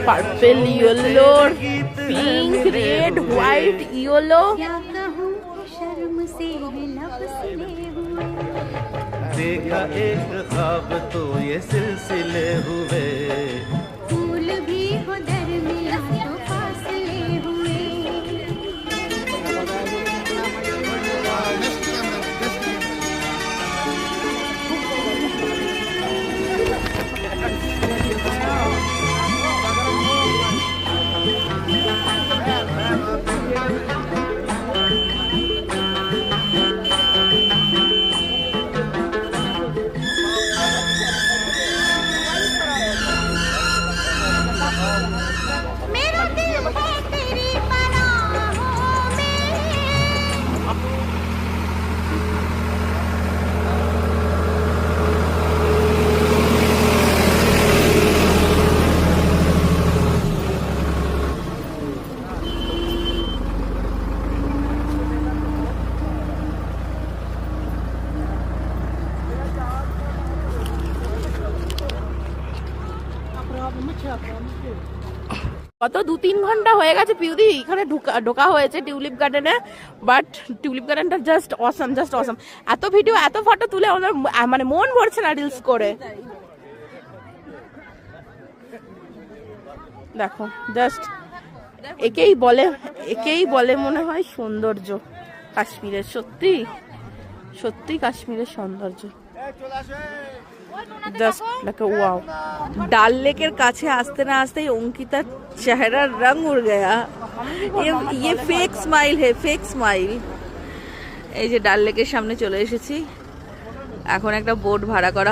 Purple, yellow, pink, red, white, yellow. देखा एक ख्वाब तो ये सिलसिले हुए, फूल भी हो दरमिया तो फासले हुए। मेरा दिल है तेरी पनाहों में। কত 2-3 ঘন্টা হয়ে গেছে পিউদি এখানে ঢোকা হয়েছে টিউলিপ গার্ডেনে। বাট টিউলিপ গার্ডেনটা জাস্ট অসাম, জাস্ট অসাম। এত ভিডিও, এত ফটো তুলে আমাদের মানে মন ভরছে না রিলস করে। দেখো জাস্ট একেই বলে মনে হয় সৌন্দর্য কাশ্মীরের। সত্যি সত্যি কাশ্মীরের সৌন্দর্য। Just like wow. ডাল লেকের কাছে আসতে না আসতেই অঙ্কিতার চেহারার রং উড় গয়া। ये फेक स्माइल है, फेक स्माइल। এই যে ডাল লেকের সামনে চলে এসেছি। এখন একটা বোট ভাড়া করা